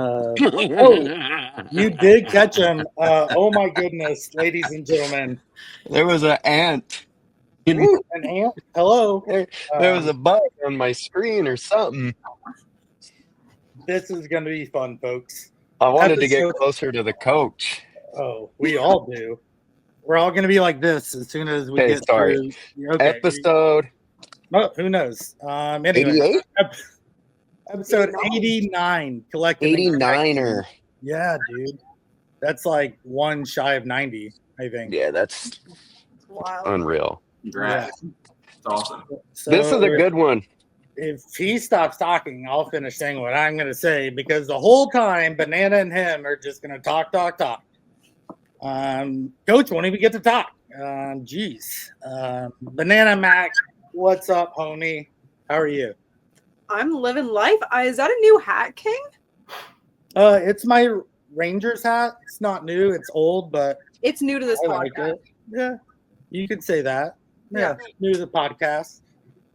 Oh, you did catch him. Oh my goodness, ladies and gentlemen. There was an ant. Woo, an ant. Hello. There was a bug on my screen or something. This is going to be fun, folks. I wanted to get closer to the coach. Oh, we all do. We're all going to be like this as soon as we get through. Okay. Episode. Oh, who knows? Anyway, 88? Episode 89. Collectin. 89er. Yeah, dude. That's like one shy of 90, I think. Yeah, that's unreal. Congrats. Yeah. It's awesome. So this is a good one. If he stops talking, I'll finish saying what I'm going to say, because the whole time, Banana and him are just going to talk. Coach won't even get to talk. Geez. Banana Mac, what's up, homie? How are you? I'm living life. Is that a new hat, King? It's my Rangers hat. It's not new. It's old, but it's new to this podcast. Like it. Yeah, you could say that. Yeah, new to the podcast.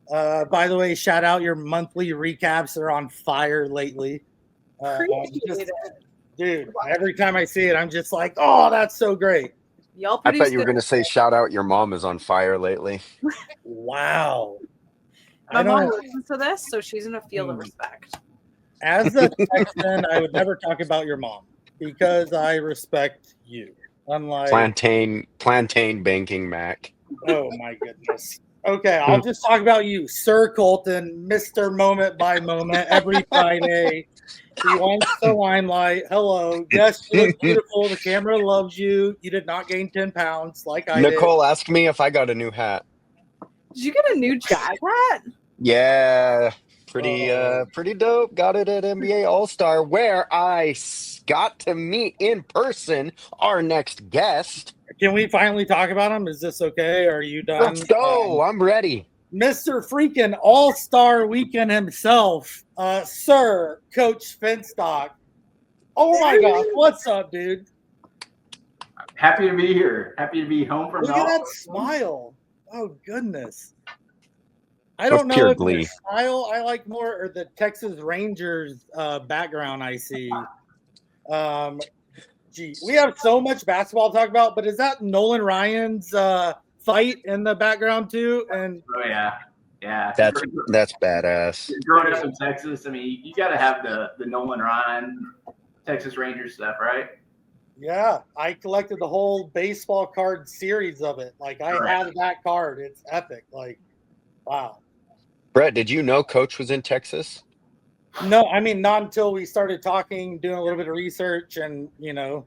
By the way, shout out, your monthly recaps are on fire lately. Dude, every time I see it, I'm just like, oh, that's so great. Y'all I thought you were going to say, shout out, your mom is on fire lately. Wow. My mom listens to this, so she's going to feel the respect. As a Texan, I would never talk about your mom because I respect you. Unlike plantain banking Mac. Oh my goodness. Okay, I'll just talk about you, Sir Coultin, Mr. Moment by Moment, every Friday. He wants the limelight. Hello. Yes, you look beautiful. The camera loves you. You did not gain 10 pounds like I did. Nicole asked me if I got a new hat. Did you get a new Jazz hat? Yeah. Pretty dope. Got it at NBA All-Star, where I got to meet in person our next guest. Can we finally talk about him? Is this okay? Are you done? Let's go. I'm ready. Mr. freaking AllStarWeeknd himself, Sir CoachFinstock. Oh my gosh, what's up, dude? Happy to be here. Happy to be home from. Look at that smile. Oh goodness. I don't know if the style I like more or the Texas Rangers background I see. Gee, we have so much basketball to talk about, but is that Nolan Ryan's fight in the background too? And oh yeah, that's badass. Growing up in Texas, I mean, you got to have the Nolan Ryan Texas Rangers stuff, right? Yeah, I collected the whole baseball card series of it. Like I have that card. It's epic. Like, wow. Brett, did you know Coach was in Texas? No, I mean, not until we started talking, doing a little bit of research, and no,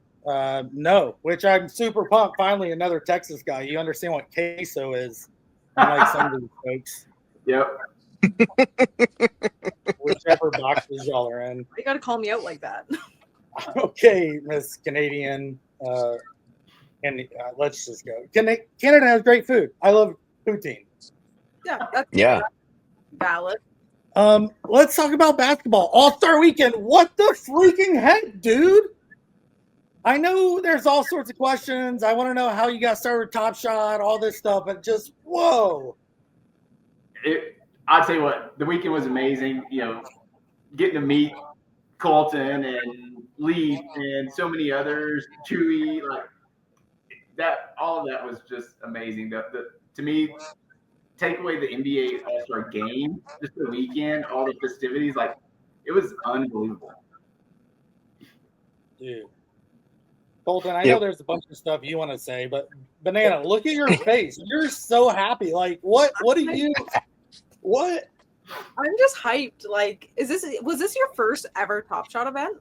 which I'm super pumped. Finally, another Texas guy. You understand what queso is, like some of these folks. Yep. Whichever boxes y'all are in. You got to call me out like that. Okay, Miss Canadian. Let's just go. Canada has great food. I love poutine. Yeah, that's valid. Let's talk about basketball. All-Star Weekend. What the freaking heck, dude? I know there's all sorts of questions. I want to know how you got started with TopShot, all this stuff, but just whoa. I'll tell you what, the weekend was amazing. Getting to meet Coultin and Lee and so many others, Chewy, like that. All of that was just amazing. To me, take away the NBA All-Star game, just the weekend, all the festivities, like it was unbelievable. Dude. Coultin, I know there's a bunch of stuff you want to say, but Banana, look at your face. You're so happy. Like, what are you? What? I'm just hyped. Like, was this your first ever TopShot event?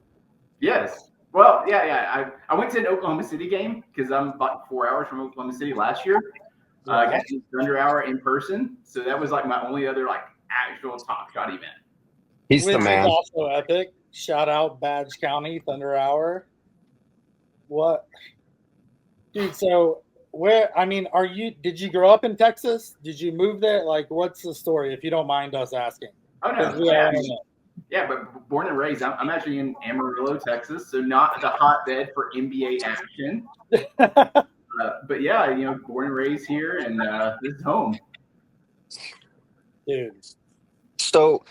Yes. Well, yeah. I went to an Oklahoma City game because I'm about 4 hours from Oklahoma City last year. Got to Thunder Hour in person, so that was like my only other like actual TopShot event. He's the man. Also epic. Shout out Badge County Thunder Hour. What, dude? So where? I mean, did you grow up in Texas? Did you move there? Like, what's the story? If you don't mind us asking. Oh no. Yeah, but born and raised. I'm actually in Amarillo, Texas, so not the hotbed for NBA action. But yeah, born and raised here, and this is home. Dude. So,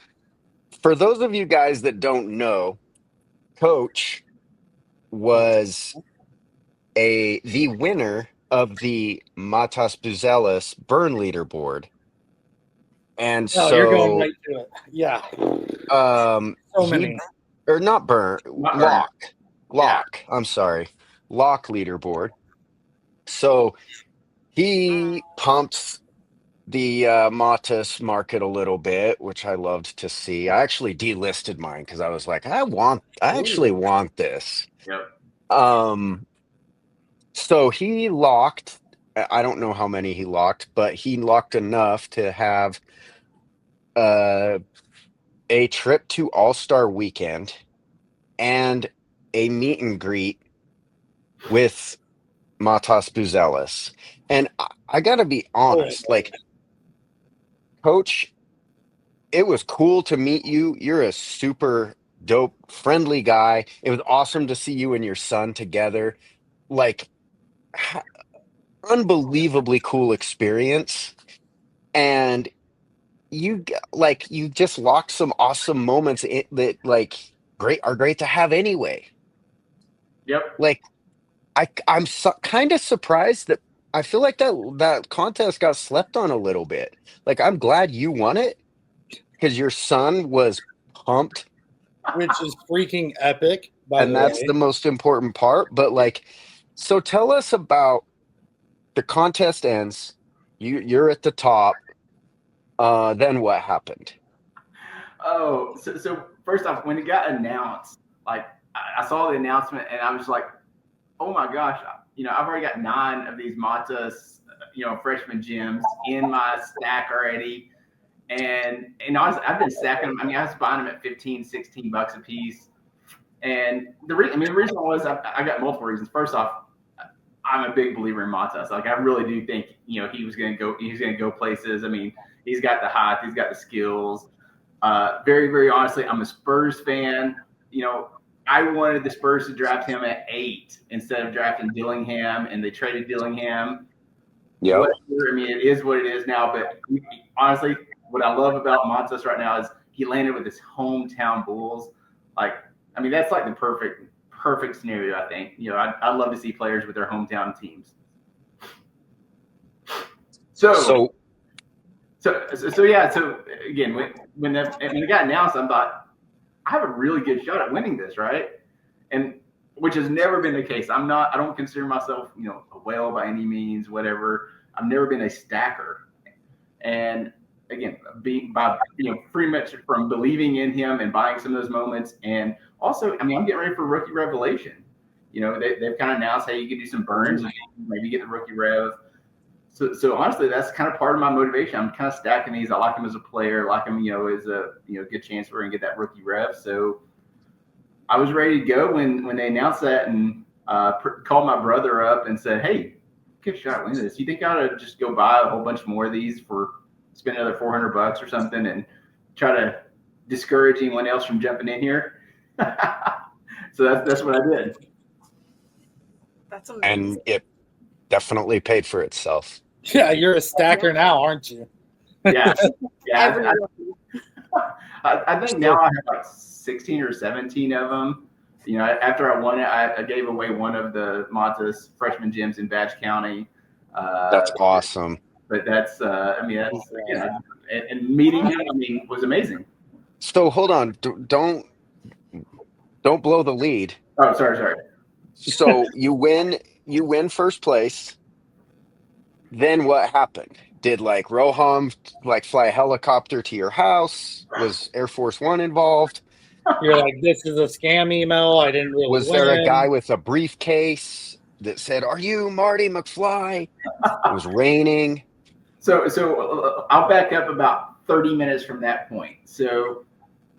for those of you guys that don't know, Coach was the winner of the Matas Buzelis burn leaderboard. And Oh, you're going so right to it. Yeah. so many. Or not burn, Not burn. lock. I'm sorry. Lock leaderboard. So he pumped the Matas market a little bit, which I loved to see. I actually delisted mine because I was like, I actually want this. Yep. So he locked, I don't know how many he locked, but he locked enough to have a trip to All-Star Weekend and a meet and greet with Matas Buzelis. And I gotta be honest, like, Coach, it was cool to meet you. You're a super dope, friendly guy. It was awesome to see you and your son together. Like, unbelievably cool experience. And you just locked some awesome moments that are great to have anyway. Yep. Like, I'm kind of surprised that I feel like that contest got slept on a little bit. Like, I'm glad you won it because your son was pumped, which is freaking epic, by and the that's way. the most important part. But like, so tell us about the contest ends. You're at the top. Then what happened? Oh, so first off, when it got announced, like I saw the announcement and I was like, oh my gosh, I've already got 9 of these Matas, freshman gems in my stack already. And honestly, I've been stacking them. I mean, I was buying them at $15-$16 a piece. And the reason was I got multiple reasons. First off, I'm a big believer in Matas. Like, I really do think, he's going to go places. I mean, he's got the height, he's got the skills. Very, very honestly, I'm a Spurs fan. I wanted the Spurs to draft him at 8 instead of drafting Dillingham, and they traded Dillingham. Yeah. I mean, it is what it is now. But honestly, what I love about Matas right now is he landed with his hometown Bulls. Like, I mean, that's like the perfect scenario, I think. I'd love to see players with their hometown teams. So yeah. So again, when it got announced, I thought I have a really good shot at winning this, right? And which has never been the case. I don't consider myself, a whale by any means, whatever. I've never been a stacker. And again, pretty much from believing in him and buying some of those moments. And also, I mean, I'm getting ready for rookie revelation. They've kind of announced, hey, you can do some burns and maybe get the rookie rev. So honestly, that's kind of part of my motivation. I'm kind of stacking these. I like him as a player, like him, as a good chance we're gonna get that rookie rev. So I was ready to go when they announced that, and called my brother up and said, "Hey, give a shot at winning this. You think I ought to just go buy a whole bunch more of these spend another $400 or something, and try to discourage anyone else from jumping in here?" So that's what I did. That's amazing. And it definitely paid for itself. Yeah, you're a stacker now, aren't you? Yeah. I think now I have like 16 or 17 of them. After I won it, I gave away one of the Matas freshman gyms in Badge County. That's awesome. But that's and meeting him, was amazing. So hold on, don't blow the lead. Oh, sorry. So you win first place. Then what happened? Did Roham fly a helicopter to your house? Was Air Force One involved? You're like, this is a scam email. I didn't really Was there a guy with a briefcase that said, "Are you Marty McFly?" It was raining. So I'll back up about 30 minutes from that point. So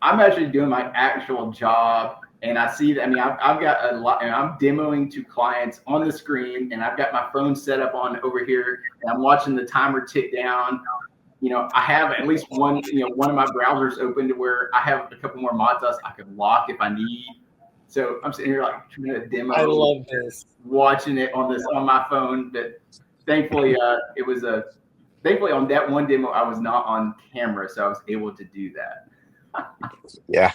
I'm actually doing my actual job. And I see that, I've got a lot, and I'm demoing to clients on the screen, and I've got my phone set up on over here, and I'm watching the timer tick down. I have at least one of my browsers open to where I have a couple more Matas I could lock if I need. So I'm sitting here trying to demo. I love this. Watching it on my phone, but thankfully thankfully on that one demo I was not on camera, so I was able to do that. Yeah.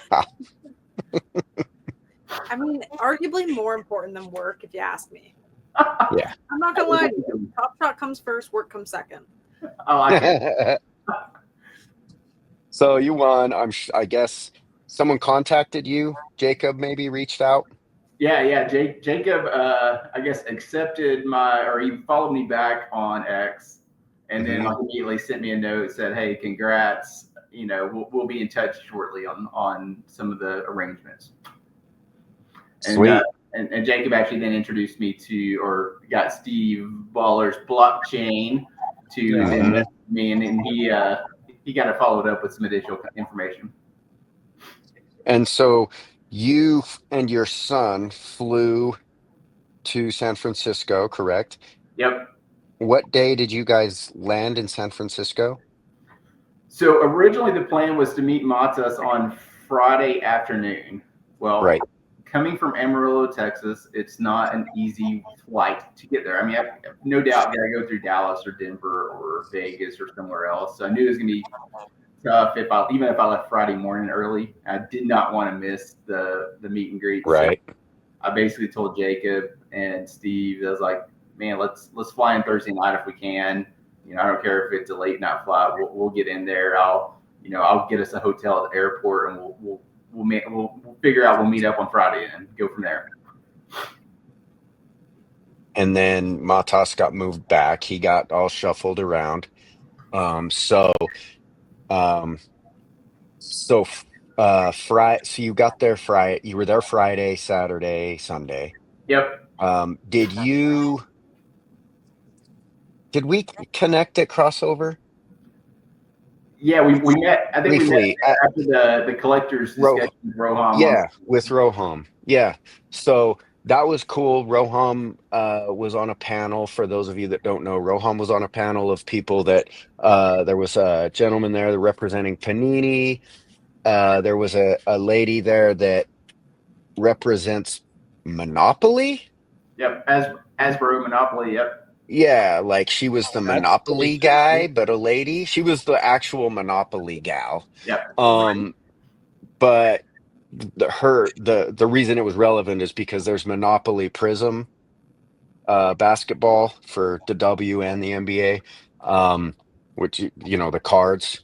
I mean, arguably more important than work, if you ask me. Yeah. I'm not gonna lie to you. Top Shot comes first, work comes second. I like it. So you won. I guess someone contacted you. Jacob maybe reached out. Yeah. Jacob, I guess accepted or he followed me back on X, and then like immediately sent me a note, said, "Hey, congrats. You know, we'll be in touch shortly on some of the arrangements." Sweet. And Jacob actually then introduced me or got Steve Baller's blockchain to send me, and he kind of followed up with some additional information. And so you and your son flew to San Francisco, correct? Yep. What day did you guys land in San Francisco? So originally the plan was to meet Matas on Friday afternoon. Well, Right. Coming from Amarillo, Texas, it's not an easy flight to get there. I mean, I've no doubt got to go through Dallas or Denver or Vegas or somewhere else. So I knew it was going to be tough even if I left Friday morning early. I did not want to miss the meet and greet. Right. So I basically told Jacob and Steve, I was like, man, let's fly in Thursday night if we can. You know, I don't care if it's a late night flight. We'll get in there. I'll get us a hotel at the airport, and we'll figure out. We'll meet up on Friday and go from there. And then Matas got moved back. He got all shuffled around. So Friday. So you got there Friday. You were there Friday, Saturday, Sunday. Yep. Did we connect at crossover? Yeah, we met. I think Briefly, we met after the collectors discussion with Roham. Yeah, with Roham. Yeah. So that was cool. Roham was on a panel. For those of you that don't know, Roham was on a panel of people that there was a gentleman there representing Panini. There was a lady there that represents Monopoly. Yep, Hasbro Monopoly. Yep. Yeah, like she was the That's Monopoly pretty guy, cool. but a lady. She was the actual Monopoly gal. Yep. But the reason it was relevant is because there's Monopoly Prism basketball for the W and the NBA, which you know the cards.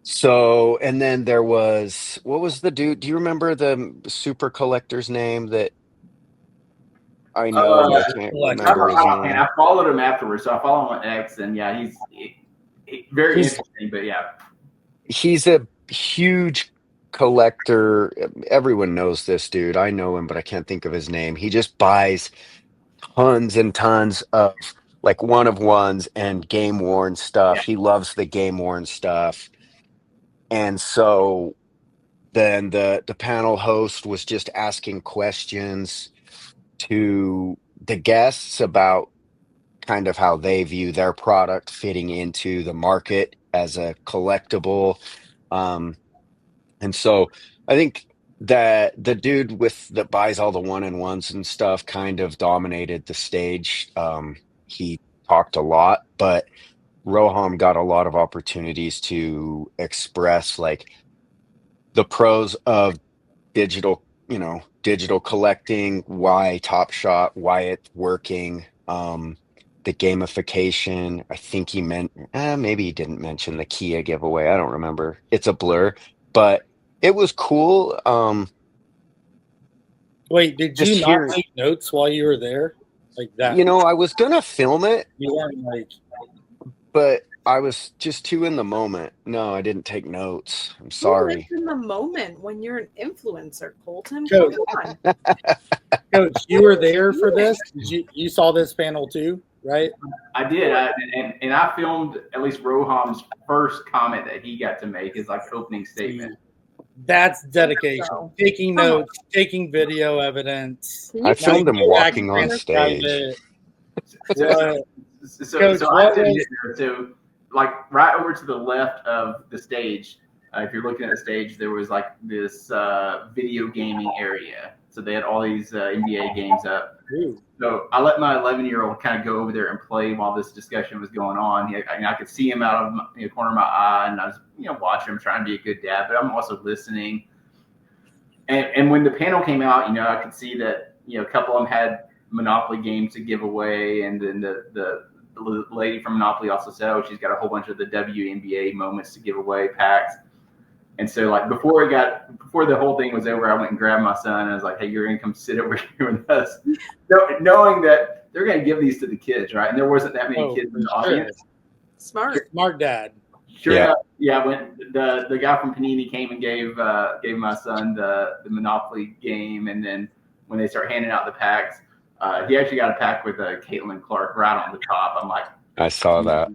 So, and then there was, what was the dude? Do you remember the super collector's name that I know, but I can't remember his name? I followed him afterwards, so I follow him on X, and yeah, he's very interesting. But yeah, he's a huge collector. Everyone knows this dude. I know him, but I can't think of his name. He just buys tons and tons of like one of ones and game worn stuff. Yeah. He loves the game worn stuff. And so then the panel host was just asking questions to the guests about kind of how they view their product fitting into the market as a collectible. And so I think that the dude that buys all the one-and-ones and stuff kind of dominated the stage. He talked a lot, but Roham got a lot of opportunities to express like the pros of digital collecting, why TopShot, why it's working, the gamification. I think he meant maybe he didn't mention the Kia giveaway. I don't remember. It's a blur, but it was cool. Wait, did you not take notes while you were there? Like that? You know, I was gonna film it. You weren't like, but I was just too in the moment. No, I didn't take notes. I'm sorry. Who lives in the moment when you're an influencer, Coultin? Coach, Come on. Coach, you were there for this. You saw this panel too, right? I did, and I filmed at least Roham's first comment that he got to make, his like opening statement. That's dedication. Taking notes, taking video evidence. I filmed him walking on stage. So like right over to the left of the stage, if you're looking at the stage, there was like this video gaming area. So they had all these NBA games up. Ooh. So I let my 11-year-old kind of go over there and play while this discussion was going on. I could see him out of the corner of my eye, and I was watching him, trying to be a good dad, but I'm also listening. And when the panel came out, I could see that, a couple of them had Monopoly games to give away. And then the lady from Monopoly also said, oh, she's got a whole bunch of the WNBA moments to give away, packs. And so, like, before the whole thing was over, I went and grabbed my son and I was like, hey, you're going to come sit over here with us. Knowing that they're going to give these to the kids, right? And there wasn't that many kids in the audience. Smart dad. Sure enough, when the guy from Panini came and gave my son the Monopoly game, and then when they start handing out the packs, he actually got a pack with Caitlin Clark right on the top. I'm like, I saw that.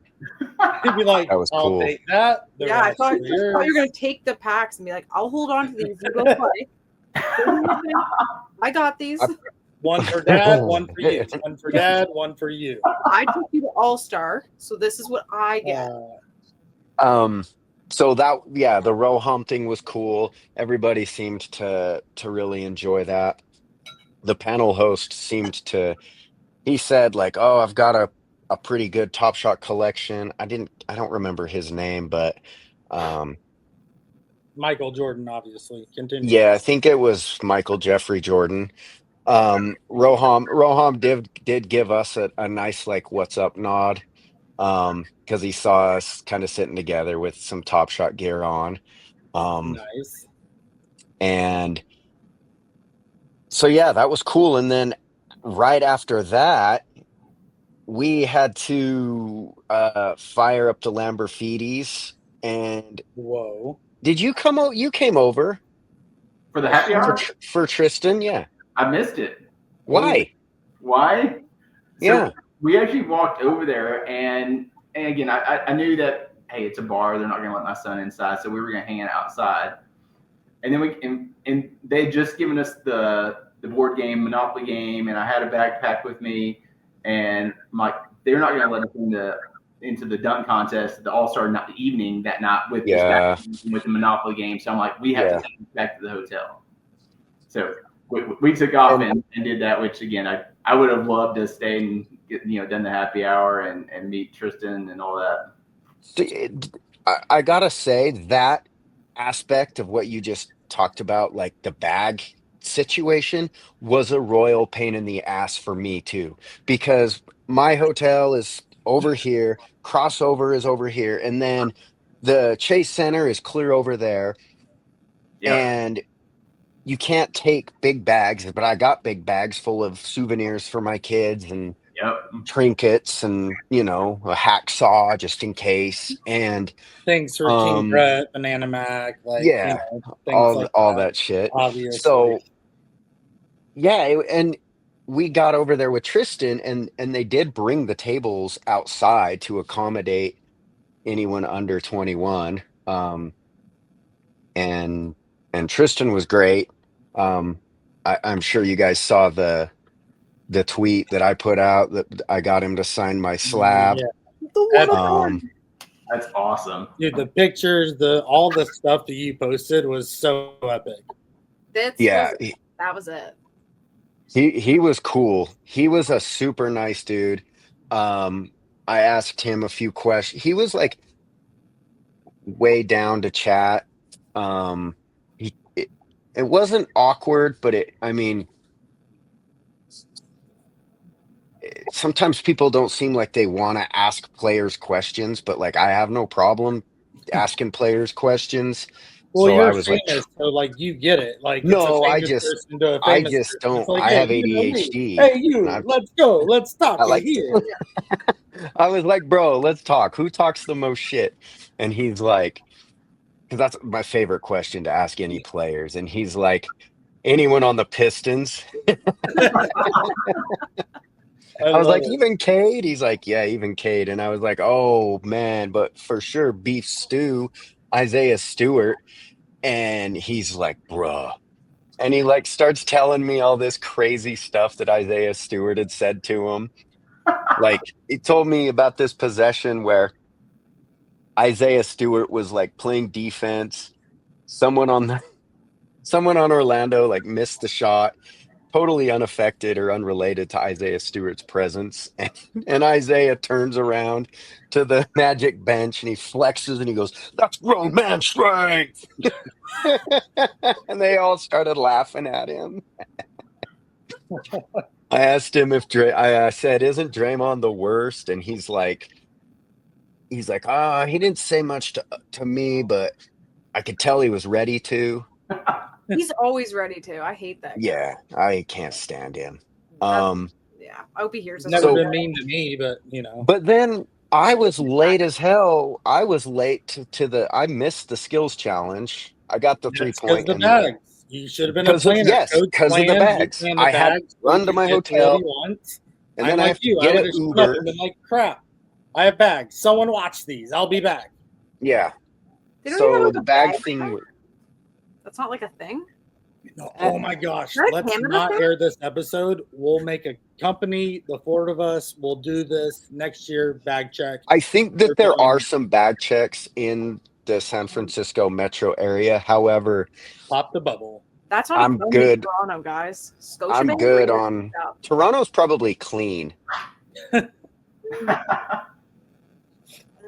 He'd be like, That was I'll cool. take that. Yeah, I thought you were going to take the packs and be like, I'll hold on to these. You go play. I got these. One for dad, one for you. One for dad, one for you. I took you to All-Star, so this is what I get. So the row hump thing was cool. Everybody seemed to really enjoy that. The panel host he said like, oh, I've got a pretty good TopShot collection. I don't remember his name, but Michael Jordan, obviously. Continue. yeah, I think it was Michael Jeffrey Jordan. Roham did give us a nice like what's up nod, because he saw us kind of sitting together with some TopShot gear on. Nice. And so yeah, that was cool. And then right after that, we had to fire up the Lamborghinis. And whoa, did you come out? You came over for the happy hour for Tristan? Yeah, I missed it. Why? So yeah, we actually walked over there, and again, I knew that, hey, it's a bar. They're not going to let my son inside, so we were going to hang out outside. And then and they had just given us the board game, Monopoly game, and I had a backpack with me, and I'm like, they're not going to let us into the dunk contest, the All-Star evening that night with the Monopoly game. So I'm like, we have to take it back to the hotel. So we took off and did that, which again, I would have loved to stay and done the happy hour and meet Tristan and all that. I gotta say that aspect of what you just talked about, like the bag situation, was a royal pain in the ass for me too, because my hotel is over here, crossover is over here, and then the Chase Center is clear over there. Yep. And you can't take big bags, but I got big bags full of souvenirs for my kids and trinkets and, a hacksaw just in case. And things for King Brett, Banana Mac, things all that shit. Obviously. So and we got over there with Tristan and they did bring the tables outside to accommodate anyone under 21. And Tristan was great. I'm sure you guys saw the tweet that I put out that I got him to sign my slab. Yeah. That's awesome. Dude, the pictures, all the stuff that you posted was so epic. That was it. He was cool. He was a super nice dude. I asked him a few questions. He was like way down to chat. It wasn't awkward, but sometimes people don't seem like they want to ask players questions, but like I have no problem asking players questions. Well, so you're I was famous, so you get it. Like, no, I just person don't. like, I have ADHD. Hey, let's go. Let's talk here. I was like, bro, let's talk. Who talks the most shit? And he's like, because that's my favorite question to ask any players. And he's like, anyone on the Pistons? I was like, even Cade? He's like, yeah, even Cade. And I was like, oh, man, but for sure, Beef Stew, Isaiah Stewart. And he's like, bruh. And he starts telling me all this crazy stuff that Isaiah Stewart had said to him. He told me about this possession where Isaiah Stewart was playing defense. Someone on Orlando missed the shot. totally unaffected or unrelated to Isaiah Stewart's presence. And Isaiah turns around to the Magic bench and he flexes and he goes, "That's grown man strength." And they all started laughing at him. I asked him if I said, "Isn't Draymond the worst?" And he's like, he didn't say much to me, but I could tell he was ready to. He's always ready to. I hate that guy. Yeah, I can't stand him. Yeah, I hope he hears He's us. never been mean to me, but But then I was late as hell. I was late to I missed the skills challenge. I got the 3-point. The bags. You should have been a planner. Because of the bags. I had to run to my hotel, and then I have to get an Uber. And been like, crap, I have bags. Someone watch these. I'll be back. Yeah. They don't So even have the a bag bag thing. check? That's not like a thing. No, oh my gosh. Is that a Let's Canada not thing? air this episode. We'll make a company, the 4 of us. We'll do this next year, bag check. I think that there are some bag checks in the San Francisco metro area. However, pop the bubble. That's not I'm good. Toronto, guys. I'm good on Toronto's probably clean.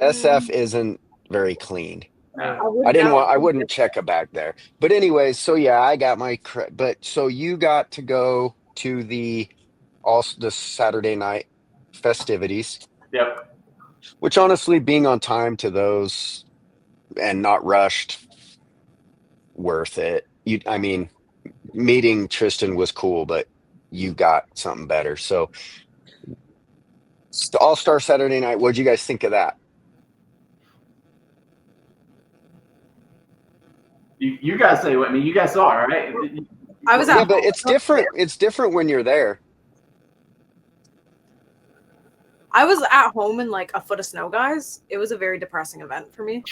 SF isn't very clean. I wouldn't check a bag there. But anyways, so yeah, I got my but so you got to go to the Saturday night festivities. Yep. Which honestly, being on time to those and not rushed, worth it. I mean, meeting Tristan was cool, but you got something better. So All-Star Saturday night, what'd you guys think of that? You guys say what? I mean, you guys saw it, right? I was but it's different. It's different when you're there. I was at home in like a foot of snow, guys. It was a very depressing event for me.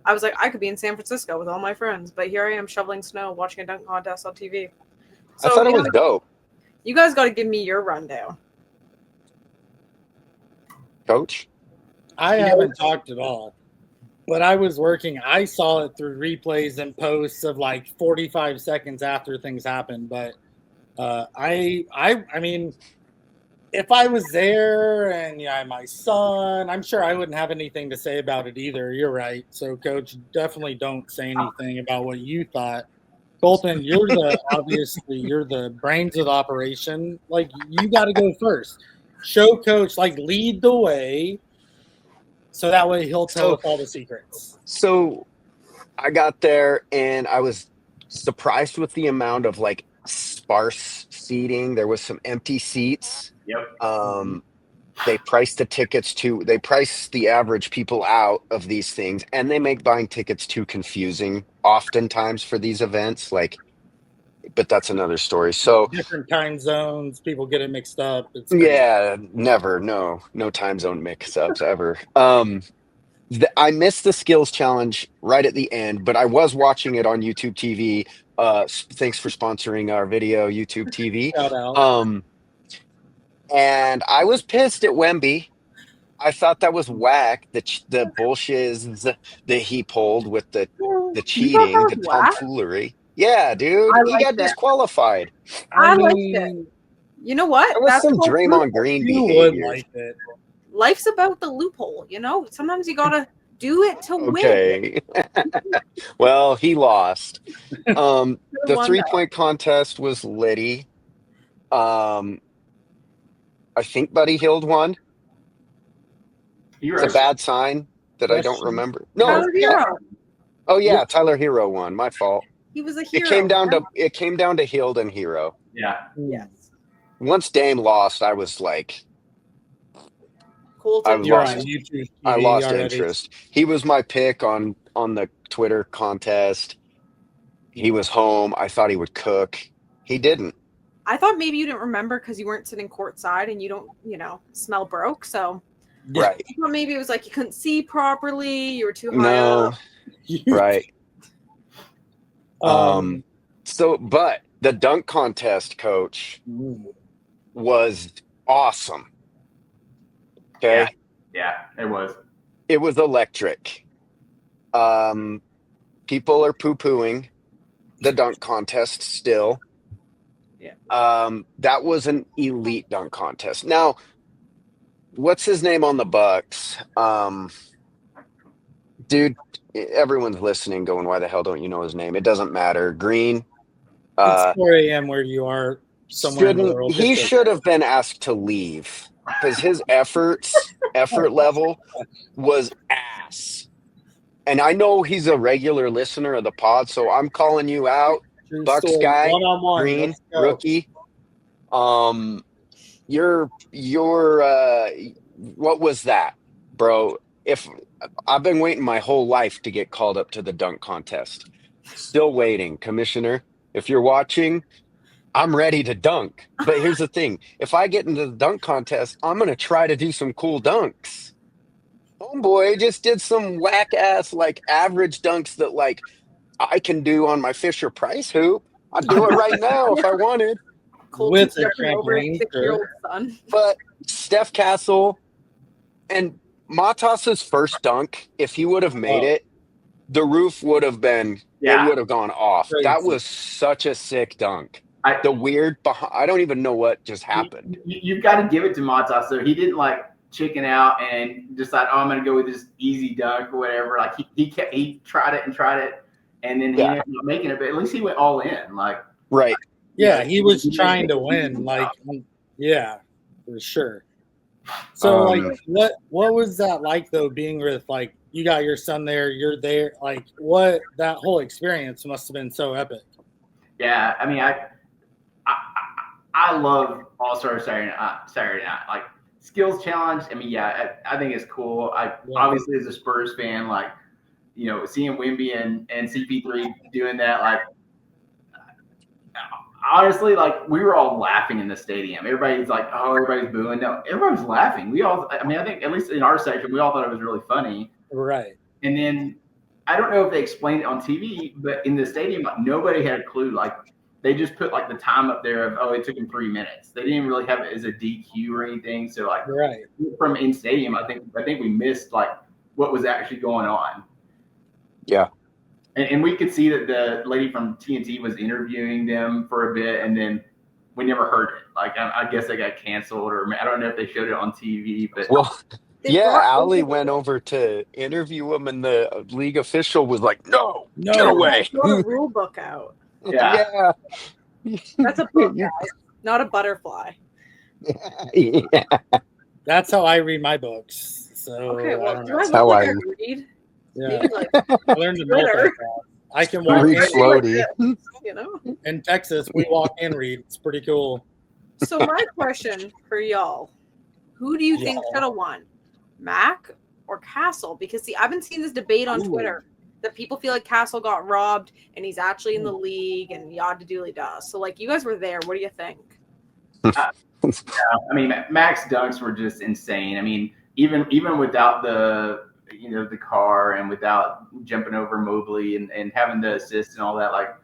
I was like, I could be in San Francisco with all my friends, but here I am shoveling snow, watching a dunk contest on TV. So, I thought it was dope. You guys got to give me your rundown. Coach? I haven't talked at all, but I was working. I saw it through replays and posts of like 45 seconds after things happened. But I mean, if I was there and my son, I'm sure I wouldn't have anything to say about it either. You're right. So, Coach, definitely don't say anything about what you thought. Coultin, you're the brains of the operation. Like, you got to go first. Show Coach, lead the way, so that way he'll tell us all the secrets. So I got there and I was surprised with the amount of sparse seating. There was some empty seats. Yep. They priced the average people out of these things, and they make buying tickets too confusing oftentimes for these events. But that's another story. So different time zones, people get it mixed up. Never. No time zone mix-ups ever. I missed the skills challenge right at the end, but I was watching it on YouTube TV. Thanks for sponsoring our video, YouTube TV. Shout out. And I was pissed at Wemby. I thought that was whack. The bullshit that he pulled with the cheating, the tomfoolery. Yeah, dude, he got disqualified. I liked it. You know what? That was some Draymond Green behavior. Like it. Life's about the loophole, Sometimes you gotta do it to win. Okay. Well, he lost. The 3-point contest was litty. I think Buddy Hield won. It's a bad sign that I don't remember. No, Oh yeah, Tyler Hero won. My fault. He was a hero. It came down to Hield and Hero. Yeah. Yes. Once Dame lost, I was like, Coultin. I lost interest. He was my pick on the Twitter contest. He was home. I thought he would cook. He didn't. I thought maybe you didn't remember because you weren't sitting courtside and you don't, smell broke. So right. I thought maybe it was like you couldn't see properly. You were too high up. Right. But the dunk contest, Coach, was awesome. Okay. Yeah, it was. It was electric. People are poo-pooing the dunk contest still. That was an elite dunk contest. Now, what's his name on the Bucks? Dude, everyone's listening, going, "Why the hell don't you know his name?" It doesn't matter. Green. It's 4 a.m. where you are somewhere in the world. He should have been asked to leave because his effort level was ass. And I know he's a regular listener of the pod, so I'm calling you out, True Bucks story. guy, One-on-one. Green, Let's go. rookie. You're what was that, bro? If I've been waiting my whole life to get called up to the dunk contest, still waiting, Commissioner. If you're watching, I'm ready to dunk. But here's the thing: if I get into the dunk contest, I'm gonna try to do some cool dunks. Homeboy just did some whack ass like average dunks that like I can do on my Fisher Price hoop. I'd do it right now if I wanted. Coultin With a stepping over his trampoline, 6-year-old son. But Steph Castle and Matas's first dunk, if he would have made it, the roof would have been, it would have gone off. Crazy. That was such a sick dunk. I don't even know what just happened. You've got to give it to Matas. So he didn't like chicken out and decide, oh, I'm going to go with this easy dunk or whatever. Like he tried it, and then he ended up making it. But at least he went all in. Like right. Yeah, he was trying to win. Like, yeah, for sure. So, like, what was that like though? Being with like you got your son there, you're there. Like, what that whole experience must have been so epic. Yeah, I mean, I love All-Star Saturday night. Like skills challenge. I mean, I think it's cool. Obviously as a Spurs fan, like, you know, seeing Wemby and CP3 doing that, like. Honestly, like we were all laughing in the stadium. Everybody's like, "Oh, everybody's booing." No, everyone was laughing. I think at least in our section, we all thought it was really funny. Right. And then I don't know if they explained it on TV, but in the stadium, like, nobody had a clue. Like they just put like the time up there of, it took him 3 minutes. They didn't really have it as a DQ or anything. So like from in stadium, I think we missed like what was actually going on. Yeah. And we could see that the lady from TNT was interviewing them for a bit, and then we never heard it. Like, I guess they got canceled, or I don't know if they showed it on TV. But Allie went over to interview him, and the league official was like, "No, get away!" Throw the rule book out. Yeah. That's a book, guys, not a butterfly. Yeah. That's how I read my books. So okay, well, do I how look like I I read? Yeah. Maybe like I learned to multitask. I can walk read and slowly. you know. In Texas, we walk and read. It's pretty cool. So my question for y'all: who do you think should have won, Mac or Castle? Because see, I've been seeing this debate on Twitter that people feel like Castle got robbed and he's actually in the league and yada doodly da. So like, you guys were there. What do you think? I mean, Mac's dunks were just insane. I mean, even without the car and without jumping over Mobley and having the assist and all that, like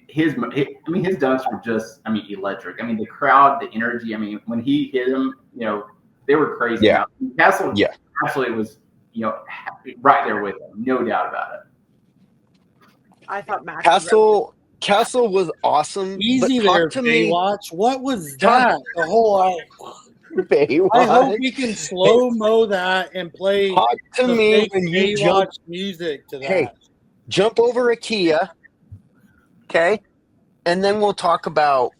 his dunks were just, electric. I mean, the crowd, the energy. I mean, when he hit them, they were crazy. Yeah. Castle absolutely was, right there with him, no doubt about it. I thought Mac Castle was awesome. Easy but there, to me, Baywatch. What was that? The whole Baywatch. I hope we can slow mo that and play Talk to me when you jump music to that. Hey, jump over IKEA, okay? And then we'll talk about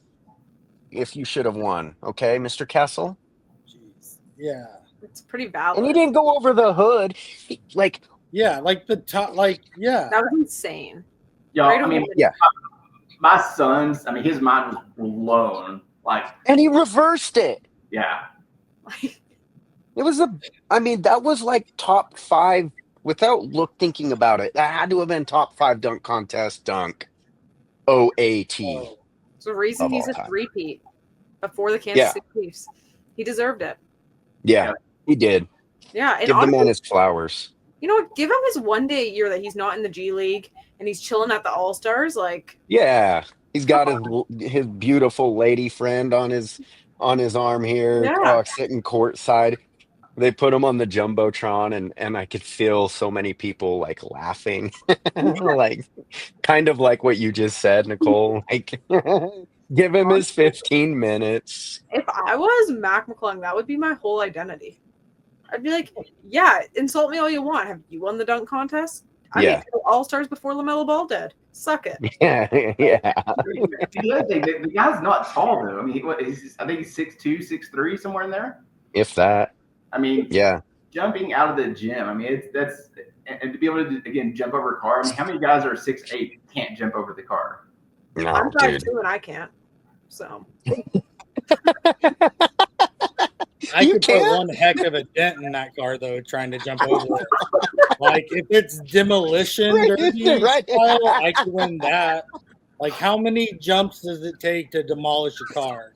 if you should have won, okay, Mr. Castle? Jeez. Yeah. It's pretty valid. And he didn't go over the hood. Yeah, like the top, like, yeah. That was insane. Yeah, Right my son's, his mind was blown. Like, and he reversed it. Yeah. It was that was like top 5 without thinking about it. That had to have been top 5 dunk contest dunk. OAT. It's the reason he's a three-peat before the Kansas City Chiefs. He deserved it. Yeah, he did. Yeah. And give the man his flowers. You know what? Give him his one day a year that he's not in the G League and he's chilling at the All-Stars. Like, yeah, he's got his beautiful lady friend on his arm here, sitting courtside. They put him on the Jumbotron, and I could feel so many people like laughing, like kind of like what you just said, Nicole. Like, Give him his 15 minutes. If I was Mac McClung, that would be my whole identity. I'd be like, yeah, insult me all you want. Have you won the dunk contest? I made All-Stars before LaMelo Ball did. Suck it. Yeah. The guy's not tall though. I mean, I think he's 6'2", 6'3", somewhere in there. If that. I mean, yeah. Jumping out of the gym. I mean, and to be able to again jump over a car. I mean, how many guys are 6'8" can't jump over the car? No, I'm 5'2" and I can't. So. I could put one heck of a dent in that car, though, trying to jump over it. Like, if it's demolition derby style, I could win that. Like, how many jumps does it take to demolish a car?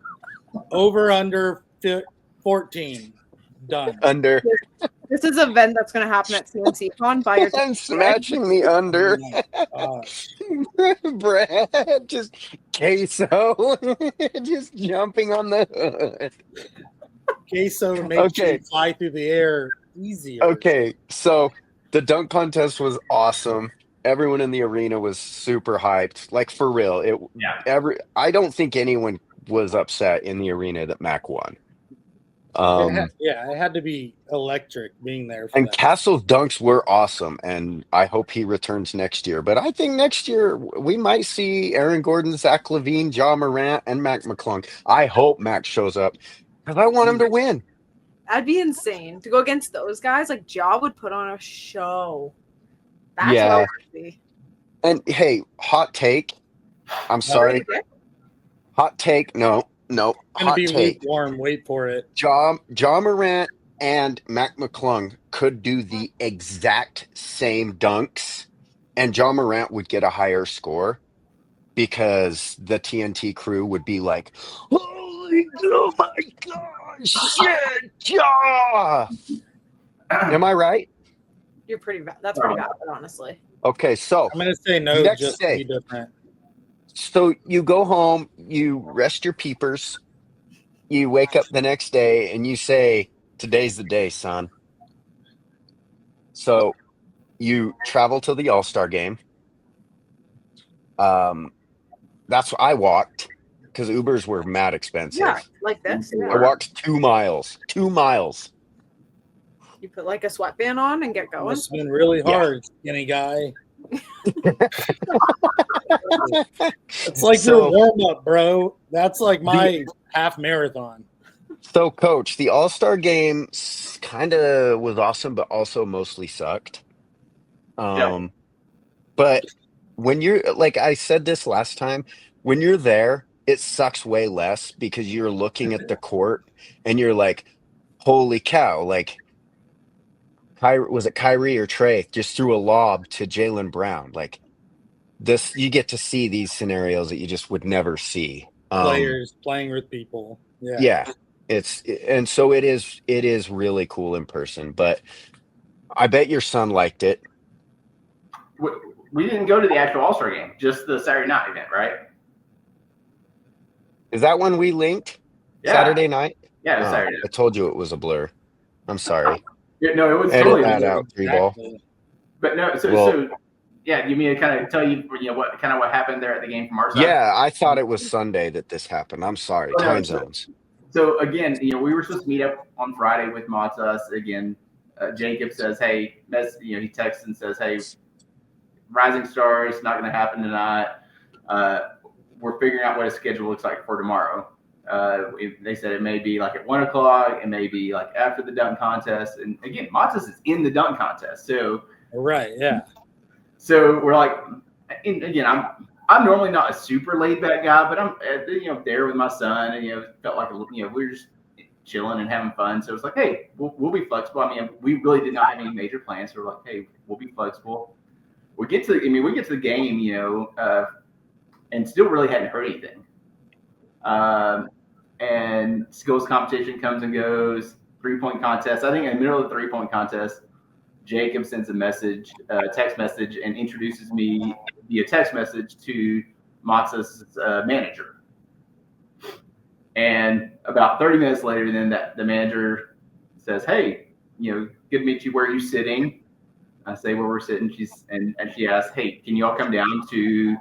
Over, under 14. Done. Under. This is an event that's going to happen at CNC-Con. Buy your ticket. I'm smashing the under. Brad, just queso. Just jumping on the hood. Queso makes you fly through the air easier. Okay, so the dunk contest was awesome. Everyone in the arena was super hyped. Like, for real. I don't think anyone was upset in the arena that Mac won. It had to be electric being there. And Castle's dunks were awesome, and I hope he returns next year. But I think next year we might see Aaron Gordon, Zach LaVine, Ja Morant, and Mac McClung. I hope Mac shows up because I want him to win. That'd be insane to go against those guys. Like, Ja would put on a show. That's what I want to see. And hey, hot take. I'm sorry. Hot take. No. It's gonna be lukewarm. Wait for it. Ja Morant and Mac McClung could do the exact same dunks, and Ja Morant would get a higher score because the TNT crew would be like, oh my gosh, shit, Ja! Am I right? You're pretty bad. That's pretty bad, honestly. Okay, so I'm gonna say no. Just to be different. So you go home, you rest your peepers, you wake up the next day, and you say, today's the day, son. So you travel to the All-Star game. That's what I walked because Ubers were mad expensive. Yeah, like this. Yeah. I walked 2 miles. 2 miles. You put like a sweatband on and get going. It's been really hard, skinny guy. It's like your warm-up, bro. That's like my half marathon. So, Coach, the All-Star game kind of was awesome, but also mostly sucked. But when you're, like I said this last time, when you're there, it sucks way less because you're looking at the court and you're like, holy cow, like, was it Kyrie or Trey just threw a lob to Jaylen Brown? Like, this, you get to see these scenarios that you just would never see. Players playing with people. Yeah. And so it is really cool in person, but I bet your son liked it. We didn't go to the actual All-Star game, just the Saturday night event, right? Is that when we linked? Yeah. Saturday night? Yeah, it was Saturday. I told you it was a blur. I'm sorry. Yeah, no, it was Edit totally that out, Three-Ball. But no, so yeah, you mean to kind of tell you what happened there at the game from our side? Yeah, I thought it was Sunday that this happened. I'm sorry. Time zones. So again, we were supposed to meet up on Friday with Matas. Again, Jacob says, hey, he texts and says, hey, Rising Stars, not going to happen tonight. We're figuring out what his schedule looks like for tomorrow. They said it may be like at 1 o'clock, it may be like after the dunk contest. And again, Matas is in the dunk contest. So right, yeah. So we're like, and again, I'm normally not a super laid back guy, but I'm there with my son, and felt like we were just chilling and having fun. So it's like, hey, we'll be flexible. I mean, we really did not have any major plans, so we're like, hey, we'll be flexible. We get to the game, and still really hadn't heard anything. And skills competition comes and goes. 3-point contest. I think in the middle of the 3-point contest, Jacob sends a text message, and introduces me via text message to Matz's manager. And about 30 minutes later, then the manager says, hey, good to meet you. Where are you sitting? I say where we're sitting. She asks, hey, can you all come down to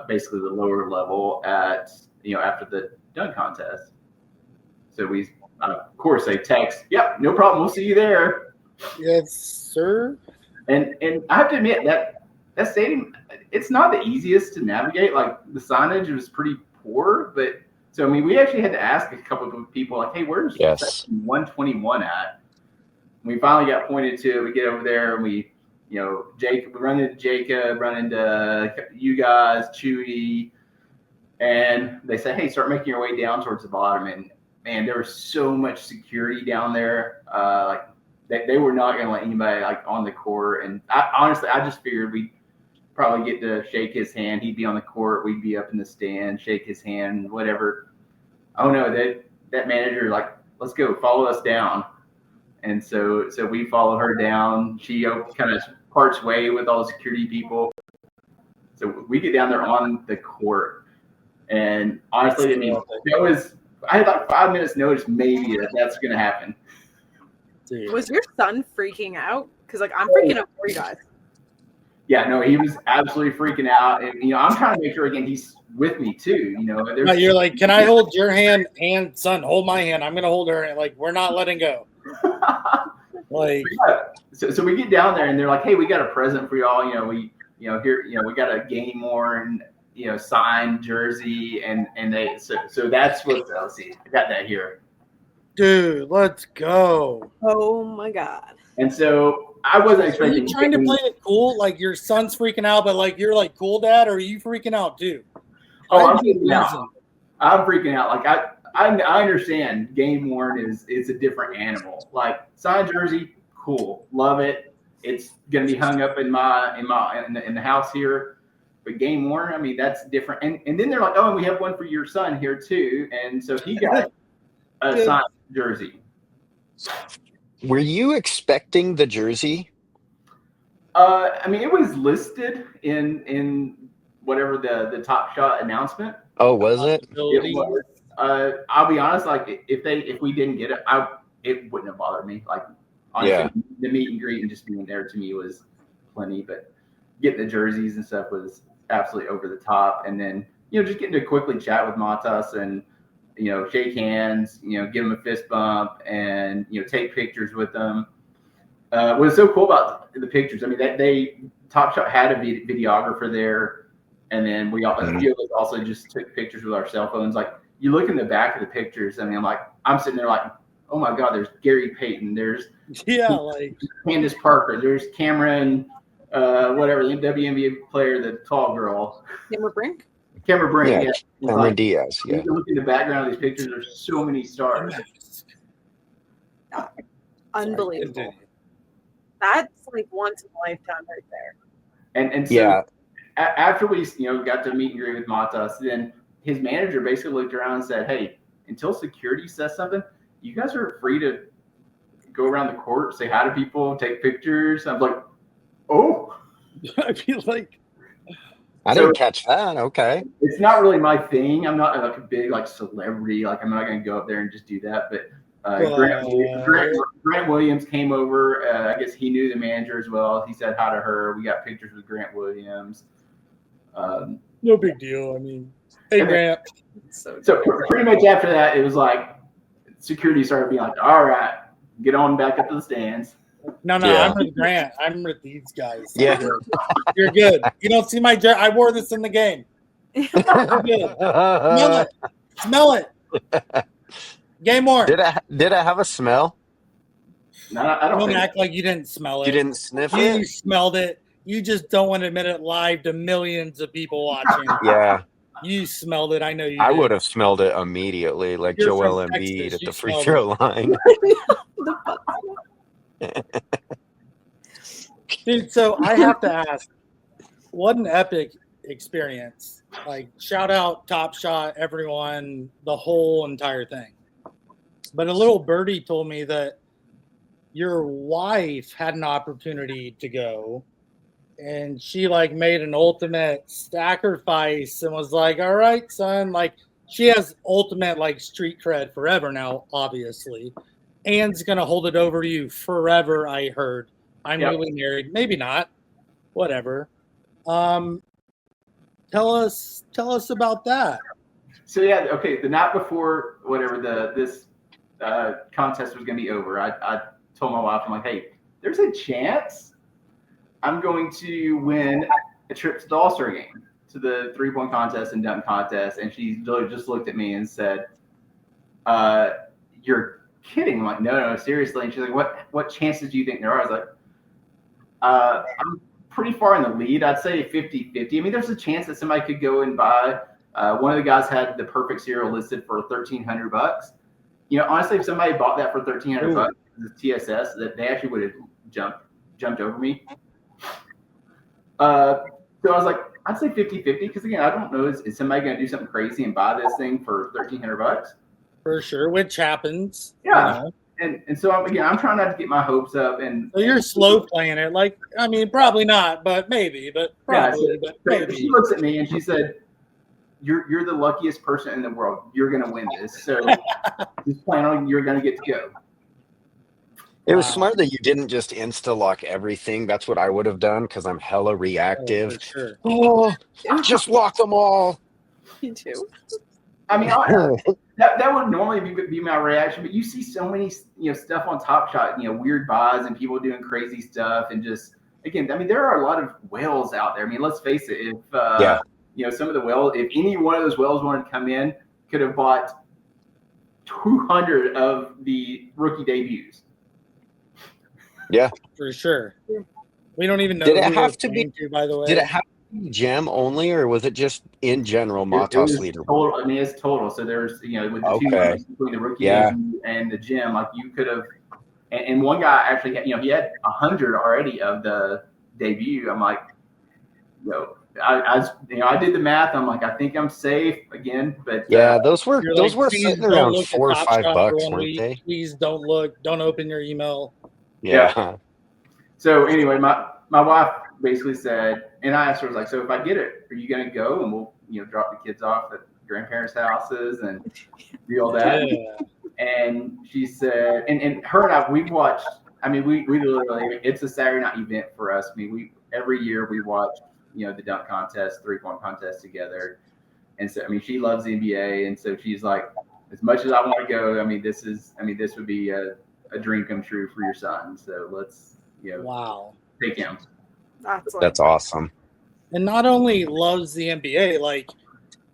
basically the lower level at after the dunk contest. So we, of course, they text, "Yep, no problem. We'll see you there." Yes, sir. And I have to admit that stadium, it's not the easiest to navigate. Like the signage was pretty poor, but so I mean, we actually had to ask a couple of people, like, "Hey, where's section 121 at?" We finally got pointed to it. We get over there and we run into Jacob, run into you guys, Chewy, and they say, "Hey, start making your way down towards the bottom." And man, there was so much security down there. Like they were not going to let anybody like on the court. And honestly, I just figured we'd probably get to shake his hand. He'd be on the court. We'd be up in the stand, shake his hand, whatever. Oh no, that manager like, "Let's go, follow us down." And so we follow her down. She kind of parts way with all the security people. So we get down there on the court. And honestly, I mean, I had like 5 minutes notice maybe that's going to happen. Dude. Was your son freaking out? Because like I'm freaking out for you guys. Yeah, no, he was absolutely freaking out. And, I'm trying to make sure, again, he's with me too. You're like, "Can I hold your hand?" And son, hold my hand. I'm going to hold her. And like, we're not letting go. Like, so we get down there and they're like, "Hey, we got a present for y'all. We got a game worn, signed jersey." And they, so that's what, let's see, I got that here. dude, let's go. Oh my God. And so I wasn't Are expecting. you trying to play it cool? Like your son's freaking out, but like you're like, "Cool, Dad," or are you freaking out too? I'm freaking out. I'm freaking out. Like I understand game worn is a different animal. Like signed jersey, cool, love it. It's gonna be hung up in the house here. But game worn, I mean, that's different. And then they're like, "Oh, and we have one for your son here too." And so he got a signed jersey. Were you expecting the jersey? I mean, it was listed in whatever the Top Shot announcement. Oh, was it? It was. I'll be honest, like if we didn't get it, it wouldn't have bothered me. Like honestly, the meet and greet and just being there to me was plenty. But getting the jerseys and stuff was absolutely over the top. And then just getting to quickly chat with Matas and shake hands, give him a fist bump, and take pictures with them. What's so cool about the pictures? I mean, they Top Shot had a videographer there, and then we all a few of us also just took pictures with our cell phones. Like you look in the back of the pictures, I mean, I'm sitting there like, "Oh my God, there's Gary Payton, there's like Candace Parker, there's Cameron, whatever, the WNBA player, the tall girl, Cameron Brink. Yeah. Cameron Diaz. Yeah. You look in the background of these pictures, there's so many stars. Unbelievable. That's like once in a lifetime right there. And so after we got to meet and greet with Matas, then his manager basically looked around and said, "Hey, until security says something, you guys are free to go around the court, say hi to people, take pictures." I'm like, "Oh." I feel like I didn't catch that. Okay. It's not really my thing. I'm not like a big like celebrity. Like I'm not going to go up there and just do that. But Grant Williams came over. I guess he knew the manager as well. He said hi to her. We got pictures with Grant Williams. no big deal. I mean, hey, Grant. So pretty much after that, it was like security started being like, "All right, get on back up to the stands." No, I'm with Grant. I'm with these guys. Yeah. You're good. You don't see my jersey. I wore this in the game. You're good. Smell it. Game more. Did it have a smell? No, I don't act like you didn't smell it. You didn't sniff You it? smelled it. You just don't want to admit it live to millions of people watching. Yeah. You smelled it. I know you I did. would have smelled it immediately, like You're Joel from Embiid Texas. at You the free smelled throw line. Dude, so I have to ask, what an epic experience. Like, shout out Top Shot, everyone, the whole entire thing. But a little birdie told me that your wife had an opportunity to go, and she like made an ultimate sacrifice and was like, "All right, son," like she has ultimate like street cred forever now, obviously. Anne's gonna hold it over to you forever, I heard. I'm newly married. Maybe not. Whatever. Tell us about that. So yeah, okay. The night before whatever this contest was going to be over, I told my wife, I'm like, hey, there's a chance I'm going to win a trip to the All-Star game, to the 3-point contest and dunk contest. And she literally just looked at me and said, you're kidding. I'm like, no, seriously. And she's like, what chances do you think there are? I was like, I'm pretty far in the lead. I'd say 50-50. I mean, there's a chance that somebody could go and buy. One of the guys had the perfect cereal listed for $1,300. You know, honestly, if somebody bought that for $1,300, the TSS, that they actually would have jumped over me. So I was like, I'd say 50-50 because again, I don't know is somebody going to do something crazy and buy this thing for $1,300? For sure, which happens. Yeah. And so I'm trying not to get my hopes up. And so you're slow playing it. Like, I mean, probably not, but maybe. But probably. Yeah, but maybe. She looks at me and she said, "You're the luckiest person in the world. You're gonna win this. So just plan on you're gonna get to go." It was smart that you didn't just insta-lock everything. That's what I would have done because I'm hella reactive. For sure. Oh, just lock them all. Me too. I mean, that would normally be my reaction, but you see so many, stuff on TopShot, weird buys and people doing crazy stuff, and just again, I mean, there are a lot of whales out there. I mean, let's face it, if some of the whales, if any one of those whales wanted to come in, could have bought 200 of the rookie debuts. Yeah, for sure. We don't even know. Did it have to be? By the way, did it have to be gem only, or was it just in general Matos leader? Total. I mean, it's total. So there's with the two months between the rookie and the gem, like you could have. And one guy actually had, he had 100 already of the debut. I'm like, I did the math. I'm like, I think I'm safe again, but those were sitting around $4 or $5, weren't they? Please don't open your email. Yeah. So anyway, my wife basically said, and I asked her, I was like, so if I get it, are you going to go and we'll drop the kids off at grandparents' houses and do all that? Yeah. And she said, and her and I, we've watched. I mean, we literally, it's a Saturday night event for us. I mean, every year we watch the dunk contest, 3-point contest together. And so, I mean, she loves the NBA. And so she's like, as much as I want to go, this would be a dream come true for your son. So let's, wow, take him. That's awesome. And not only loves the NBA, like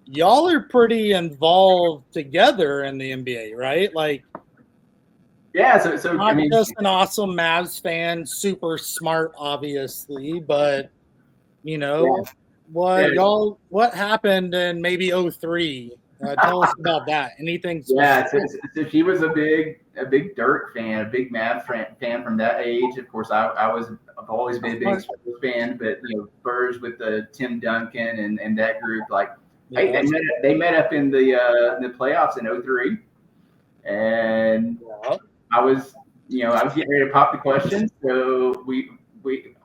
y'all are pretty involved together in the NBA, right? Like, yeah. So not just an awesome Mavs fan, super smart, obviously, but what happened in maybe 2003? Tell us about that. Anything specific? Yeah, so she was a big Dirk fan, a big Mavs fan from that age. Of course, I've always been a big Spurs fan, but Spurs with the Tim Duncan and that group, like they met up in the playoffs in 2003, and I was getting ready to pop the question, so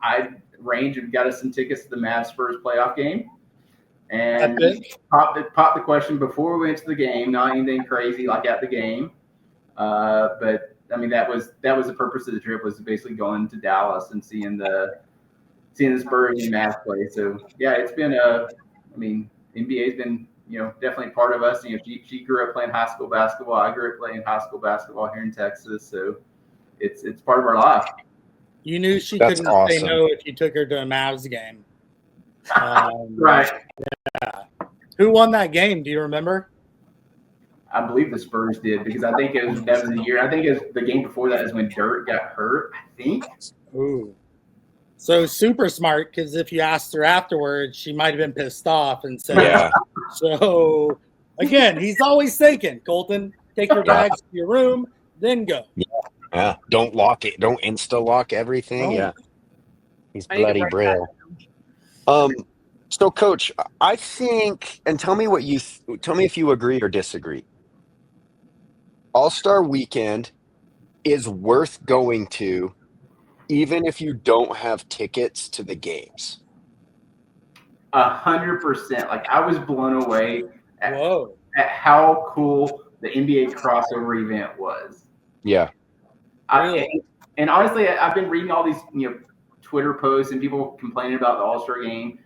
I arranged and got us some tickets to the Mavs Spurs playoff game. And popped the question before we went to the game, not anything crazy like at the game. But I mean, that was the purpose of the trip, was basically going to Dallas and seeing the Spurs and Mavs play. So yeah, it's been NBA's been definitely part of us. She grew up playing high school basketball. I grew up playing high school basketball here in Texas. So it's part of our life. You knew she couldn't say no if you took her to a Mavs game. Right. Yeah. Who won that game? Do you remember? I believe the Spurs did, because I think that was the year. I think it was the game before that is when Dirk got hurt, I think. Ooh. So super smart, because if you asked her afterwards, she might have been pissed off and said, yeah. So again, he's always thinking, Coultin, take your bags to your room, then go. Yeah. Don't lock it. Don't insta-lock everything. Oh. Yeah. He's bloody brilliant. So, Coach, I think, and tell me if you agree or disagree. All-Star Weekend is worth going to, even if you don't have tickets to the games. 100%. Like, I was blown away at how cool the NBA crossover event was. Yeah. And honestly, I've been reading all these, Twitter posts and people complaining about the All-Star game.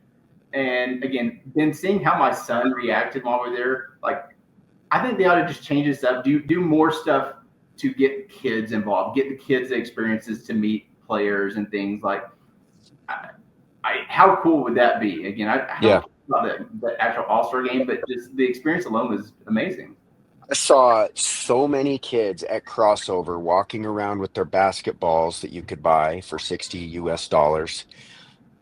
And again, then seeing how my son reacted while we were there, like, I think they ought to just change this up, do more stuff to get kids involved, get the kids the experiences to meet players and things like. How cool would that be? Again, I don't know about the actual All-Star game, but just the experience alone was amazing. I saw so many kids at Crossover walking around with their basketballs that you could buy for $60,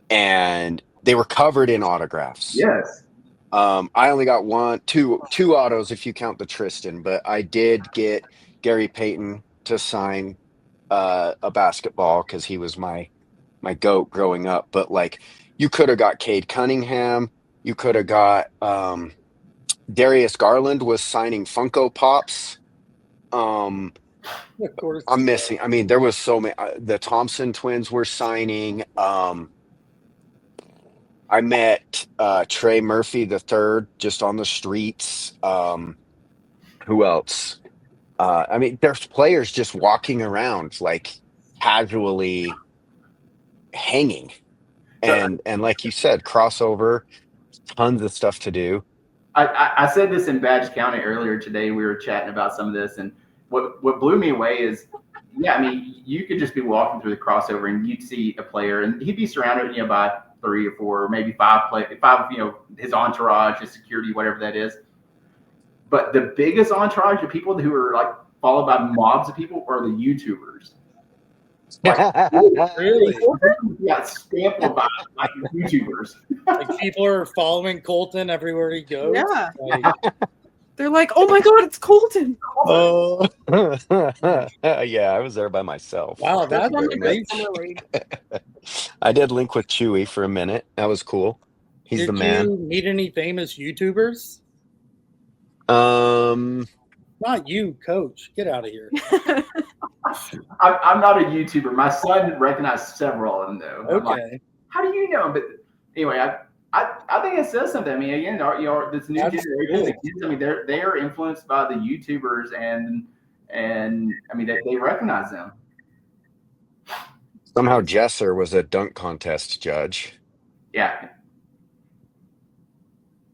and they were covered in autographs. Yes. I only got two autos if you count the Tristan, but I did get Gary Payton to sign a basketball because he was my GOAT growing up. But like, you could have got Cade Cunningham, you could have got Darius Garland was signing Funko Pops. I'm missing. I mean, there was so many. The Thompson twins were signing. I met Trey Murphy III just on the streets. Who else? I mean, there's players just walking around like casually hanging, and like you said, Crossover, tons of stuff to do. I said this in Badge County earlier today. We were chatting about some of this, and what blew me away is, yeah, I mean, you could just be walking through the Crossover and you'd see a player, and he'd be surrounded, by 3 or 4, or maybe 5, his entourage, his security, whatever that is. But the biggest entourage of people who are like followed by mobs of people are the YouTubers. Like, really? Yeah, stamped by like YouTubers. Like, people are following Coultin everywhere he goes. Yeah. Like, They're like, oh my God, it's Coultin. Oh, yeah, I was there by myself. wow, that's From the great. Summer League. I did link with Chewy for a minute. That was cool. He's the man. Did you meet any famous YouTubers? Not you, Coach. Get out of here. I'm not a YouTuber. My son recognized several of them, though. Okay. I'm like, how do you know? But anyway, I think it says something. I mean, again, this new generation, the kids, I mean, they are influenced by the YouTubers, and I mean, they recognize them. Somehow Jesser was a dunk contest judge. Yeah.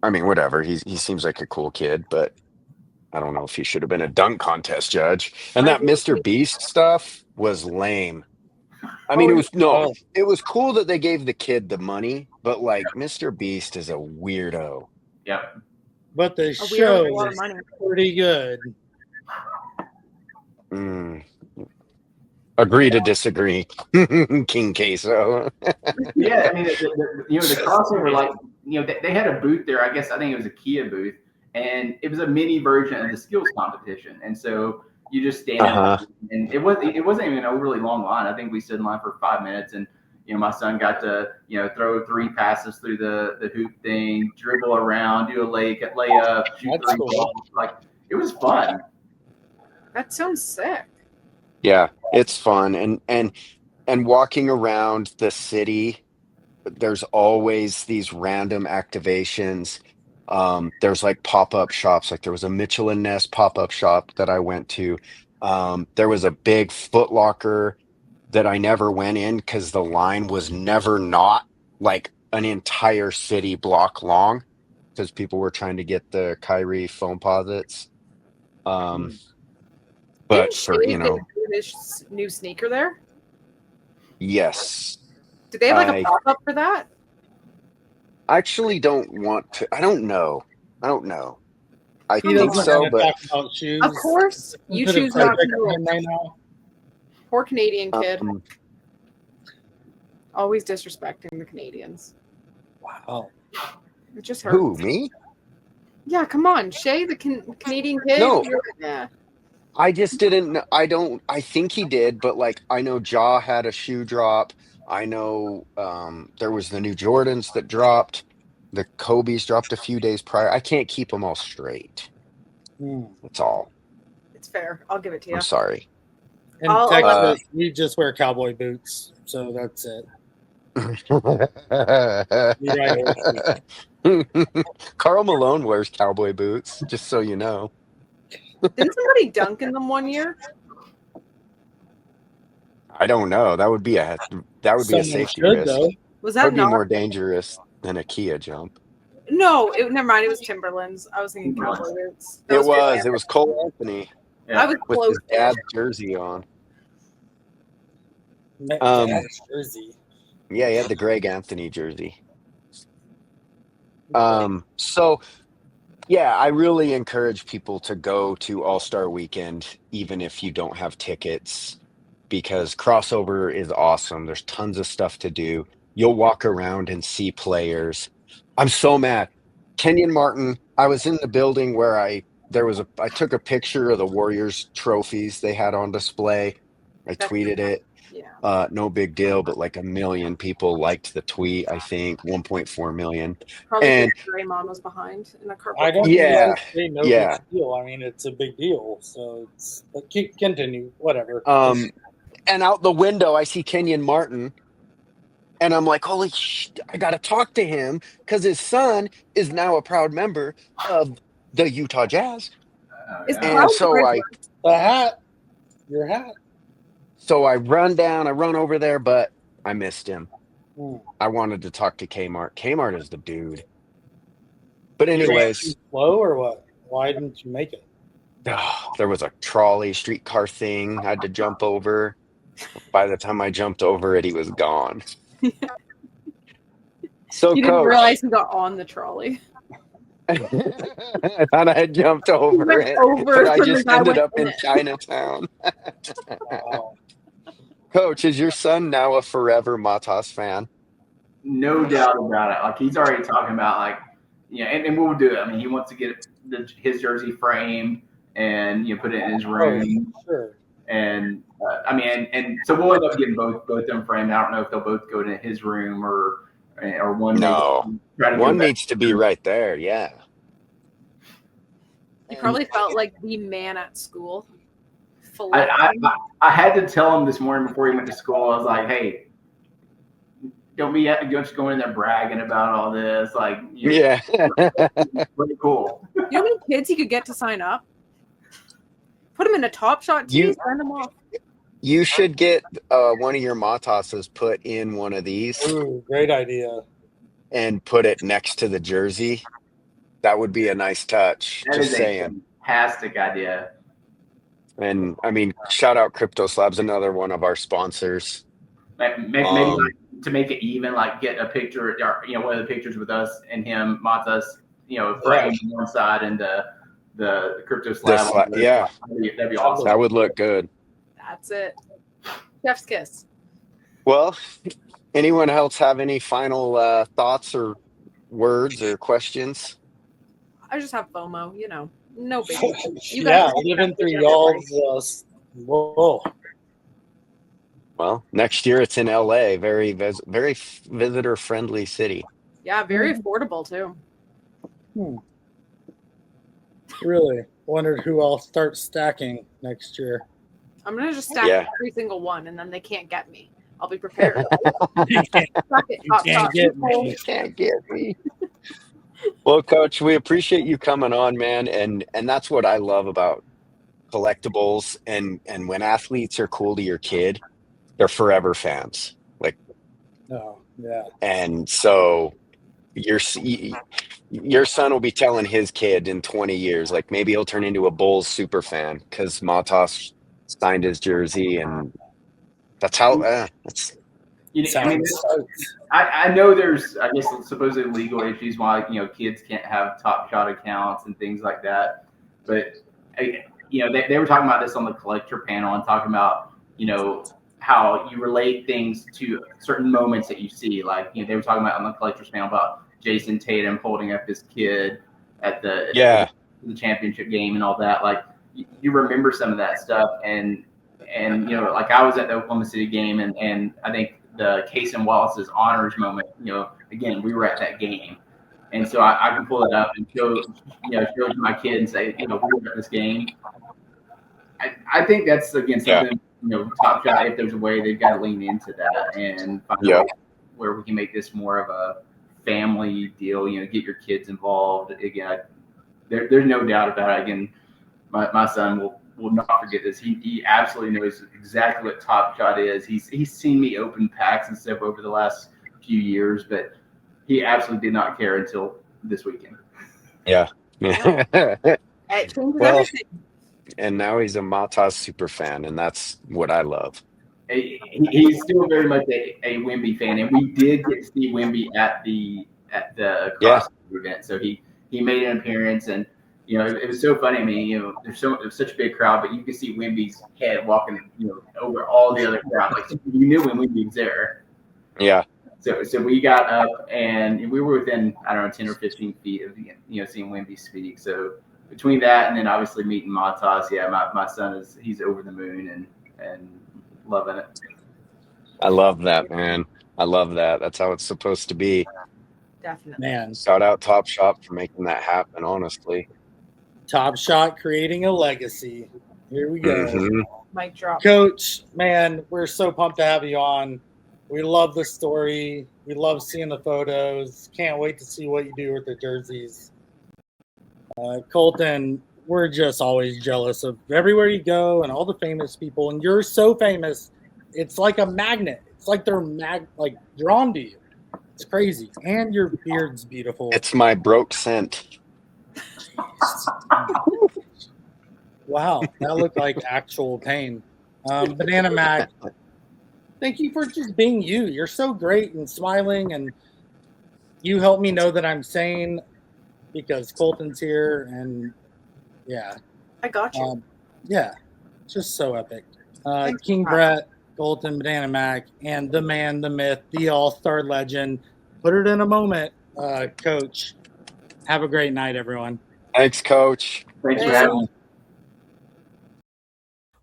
I mean, whatever. He seems like a cool kid, but I don't know if he should have been a dunk contest judge. And that Mr. Beast stuff was lame. I mean, it was cool that they gave the kid the money, but like Mr. Beast is a weirdo. Yep. But the A show weirdo with a lot of is money. pretty good. Agree to disagree. King Queso. Yeah, I mean, the Crossover, like, they had a booth there. I think it was a Kia booth, and it was a mini version of the skills competition. And so you just stand in line, and it wasn't even an overly long line. I think we stood in line for 5 minutes, and my son got to throw 3 passes through the hoop thing, dribble around, do a layup, shoot 3 balls. Like, it was fun. That sounds sick. Yeah, it's fun, and walking around the city, there's always these random activations. There's like pop-up shops. Like there was a Mitchell and Ness pop-up shop that I went to. There was a big Foot Locker that I never went in because the line was never not like an entire city block long because people were trying to get the Kyrie foam posits. But for his new sneaker there. Yes. Did they have like a pop-up for that? I actually don't want to. I don't know. I think so, but of course, you choose not to. Right now. Poor Canadian kid. Always disrespecting the Canadians. Wow. It just hurts. Who, me? Yeah, come on, Shay, the Canadian kid. No. Yeah. I just didn't. I think he did, but like I know Ja had a shoe drop. I know there was the new Jordans that dropped. The Kobe's dropped a few days prior. I can't keep them all straight. That's all. It's fair. I'll give it to you. I'm sorry. In Texas, we just wear cowboy boots, so that's it. Karl Malone wears cowboy boots, just so you know. Didn't somebody dunk in them one year? I don't know. That would be a safety risk. Though. Was that be more dangerous. and a Kia jump. No, never mind. It was Timberlands. I was thinking cowboy boots. It was Cole Anthony Yeah. I was with close. his dad's jersey on. Jersey. Yeah, he had the Greg Anthony jersey. So yeah, I really encourage people to go to All-Star Weekend, even if you don't have tickets, because crossover is awesome. There's tons of stuff to do. You'll walk around and see players. I'm so mad. Kenyon Martin, I was in the building where I took a picture of the Warriors trophies they had on display. I tweeted it. Yeah. No big deal, but like 1 million people liked the tweet, I think, 1.4 million. Probably And Draymond was behind in a carpet. I don't Yeah, say no yeah. big deal. I mean, it's a big deal. So it's but continue, whatever. And out the window, I see Kenyon Martin, and I'm like, holy shit, I got to talk to him because his son is now a proud member of the Utah Jazz. Is Yeah. And so The hat, your hat. So I run over there, but I missed him. Hmm. I wanted to talk to Kmart. Kmart is the dude. But You ran anyways, too slow or what? Why didn't you make it? there was a trolley streetcar thing I had to jump over. By the time I jumped over it, he was gone. So, You didn't Coach, realize he got on the trolley. I thought I had jumped over went it, over but I when the just guy ended went up in in it. Chinatown. Wow. Coach, is your son now a forever Matas fan? No doubt about it. Like he's already talking about like, and we'll do it. I mean, he wants to get his jersey framed and put it in his room. Oh, sure. And I mean, and so we'll end up getting both of them framed. I don't know if they'll both go to his room or one. No, one needs to be right there. Yeah. He probably felt like the man at school. I had to tell him this morning before he went to school. I was like, hey, don't just go in there bragging about all this. Like, Yeah. pretty cool. You know how many kids he could get to sign up? Put him in a TopShot team, send them off. You should get one of your Matas's put in one of these. Ooh, great idea. And put it next to the jersey. That would be a nice touch. That just is saying. a fantastic idea. And I mean, shout out Crypto Slabs, another one of our sponsors. Maybe like, to make it even, like get a picture, or, one of the pictures with us and him, Matas, framed on one side and the Crypto Slab. Yeah, that'd be awesome. That would look good. That's it. Chef's kiss. Well, anyone else have any final thoughts or words or questions? I just have FOMO, no big deal. Yeah, living through y'all's. Whoa. Well, next year it's in LA. Very visitor friendly city. Yeah, very affordable too. Really wondered who I'll start stacking next year. I'm gonna just stack every single one, and then they can't get me. I'll be prepared. You can't get me. Well, Coach, we appreciate you coming on, man, and that's what I love about collectibles. And when athletes are cool to your kid, they're forever fans. Like, oh yeah. And so your son will be telling his kid in 20 years, like maybe he'll turn into a Bulls super fan because Matas signed his jersey, and that's how. I know there's, I guess, supposedly legal issues why kids can't have TopShot accounts and things like that. But they were talking about this on the collector panel and talking about how you relate things to certain moments that you see. Like they were talking about on the collector's panel about Jason Tatum holding up his kid at the championship game and all that. Like you remember some of that stuff, and like I was at the Oklahoma City game, and I think the Case and Wallace's honors moment, again, we were at that game. And so I can pull it up and show to my kid and say, we were at this game. I think that's, again, something, TopShot, if there's a way, they've got to lean into that and find a way where we can make this more of a family deal, get your kids involved. Again, there's no doubt about it. Again, my son will not forget this. He absolutely knows exactly what TopShot is. He's seen me open packs and stuff over the last few years, but he absolutely did not care until this weekend. Yeah. It changes Well, everything. and now he's a Matas super fan, and that's what I love. He's still very much a Wemby fan, and we did get to see Wemby at the CrossFit event. So he made an appearance, and it was so funny. I mean, it was such a big crowd, but you could see Wemby's head walking, over all the other crowd. Like you knew when Wemby was there. Yeah. So we got up, and we were within 10 or 15 feet of seeing Wemby speak. So between that and then obviously meeting Matas, my son he's over the moon and loving it. I love that, man. I love that. That's how it's supposed to be. Definitely. Man, Shout out TopShot for making that happen, honestly. TopShot creating a legacy. Here we go. Mhm. Mic drop. Coach, man, we're so pumped to have you on. We love the story. We love seeing the photos. Can't wait to see what you do with the jerseys. Coultin, we're just always jealous of everywhere you go and all the famous people. And you're so famous, it's like a magnet. It's like they're drawn to you. It's crazy. And your beard's beautiful. It's my broke scent. Wow, that looked like actual pain. Banana Mac, thank you for just being you. You're so great and smiling, and you help me know that I'm sane because Coultin's here, and I got you. Just so epic. Thanks, King Mac. Brett, Coultin, Banana Mac, and the man, the myth, the all-star legend. Put it in a moment, Coach. Have a great night, everyone. Thanks, Coach. Thanks for having me.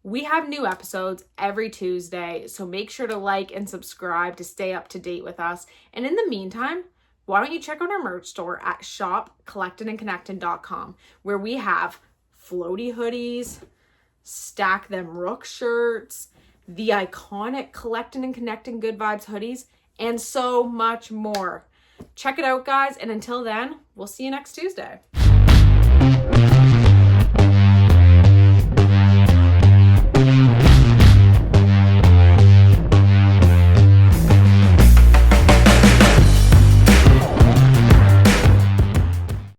We have new episodes every Tuesday, so make sure to like and subscribe to stay up to date with us. And in the meantime, why don't you check out our merch store at shop.collectinandconnectin.com, where we have floaty hoodies, stack them Rook shirts, the iconic Collectin and Connectin Good Vibes hoodies, and so much more. Check it out, guys, and until then, we'll see you next Tuesday.